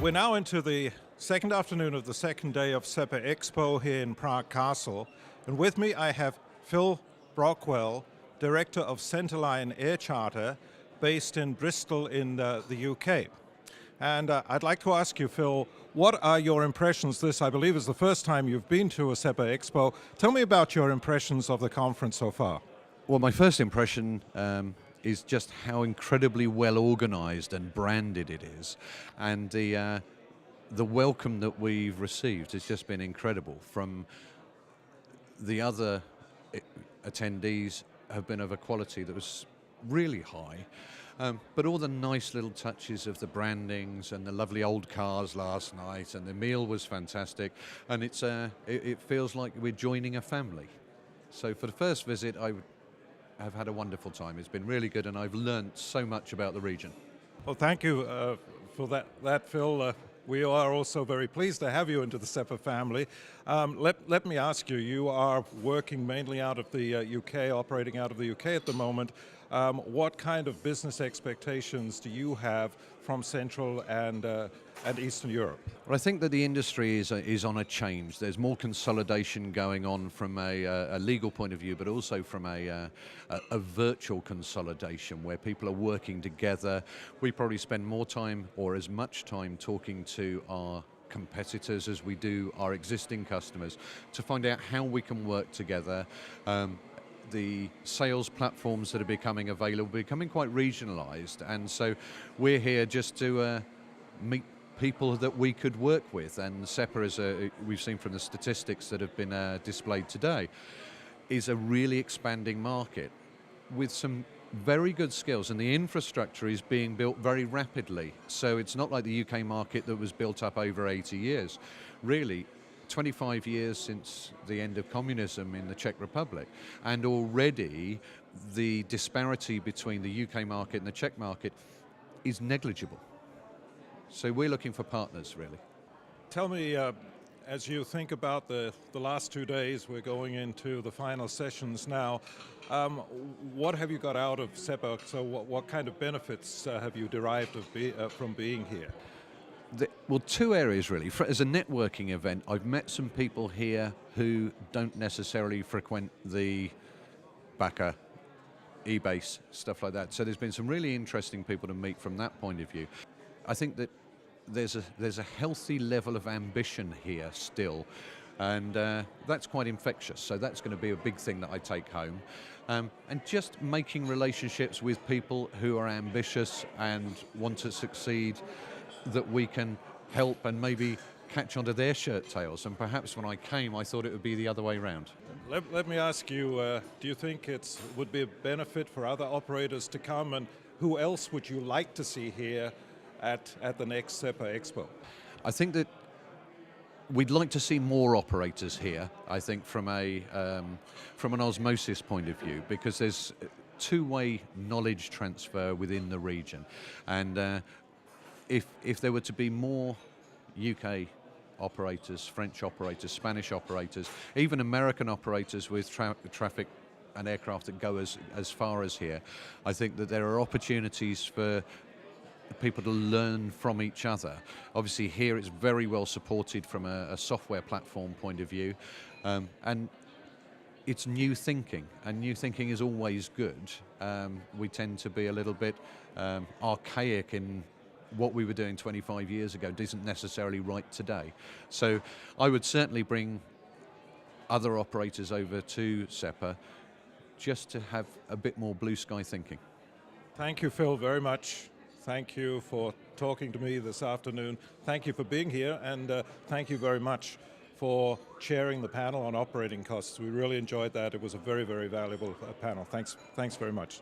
We're now into the second afternoon of the second day of CEPA EXPO here in Prague Castle. And with me I have Phil Brockwell, Director of Centerline Air Charter, based in Bristol in the UK. And I'd like to ask you, Phil, what are your impressions? This, I believe, is the first time you've been to a CEPA EXPO. Tell me about your impressions of the conference so far. Well, my first impression is just how incredibly well organized and branded it is. And the welcome that we've received has just been incredible. From the other attendees have been of a quality that was really high. But all the nice little touches of the brandings and the lovely old cars last night, and the meal was fantastic. And it feels like we're joining a family. So for the first visit, I've had a wonderful time. It's been really good, and I've learned so much about the region. Well, thank you for that, Phil. We are also very pleased to have you into the CEPA family. Let me ask you, you are working mainly out of the UK, operating out of the UK at the moment. What kind of business expectations do you have from Central and Eastern Europe? Well, I think that the industry is on a change. There's more consolidation going on from a legal point of view, but also from a virtual consolidation where people are working together. We probably spend more time or as much time talking to our competitors as we do our existing customers to find out how we can work together. The sales platforms that are becoming available are becoming quite regionalized, and so we're here just to meet people that we could work with. And CEPA, we've seen from the statistics that have been displayed today, is a really expanding market with some very good skills, and the infrastructure is being built very rapidly. So it's not like the UK market that was built up over 80 years. Really, 25 years since the end of communism in the Czech Republic, and already the disparity between the UK market and the Czech market is negligible. So we're looking for partners, really. Tell me, as you think about the last 2 days, we're going into the final sessions now, what have you got out of CEPA? So what kind of benefits have you derived from being here? Well, two areas really. As a networking event, I've met some people here who don't necessarily frequent the BACA, eBase, stuff like that. So there's been some really interesting people to meet from that point of view. I think that there's a healthy level of ambition here still, and that's quite infectious. So that's going to be a big thing that I take home. And just making relationships with people who are ambitious and want to succeed, that we can help and maybe catch onto their shirt tails. And perhaps when I came, I thought it would be the other way around. Let me ask you, do you think it would be a benefit for other operators to come, and who else would you like to see here at the next CEPA EXPO? I think that we'd like to see more operators here, I think, from an osmosis point of view, because there's two-way knowledge transfer within the region. And if there were to be more UK operators, French operators, Spanish operators, even American operators with traffic and aircraft that go as far as here, I think that there are opportunities for people to learn from each other. Obviously here it's very well supported from a software platform point of view, and it's new thinking, and new thinking is always good. We tend to be a little bit archaic in what we were doing 25 years ago isn't necessarily right today. So I would certainly bring other operators over to CEPA just to have a bit more blue sky thinking. Thank you, Phil, very much. Thank you for talking to me this afternoon. Thank you for being here, and thank you very much for chairing the panel on operating costs. We really enjoyed that. It was a very, very valuable panel. Thanks very much.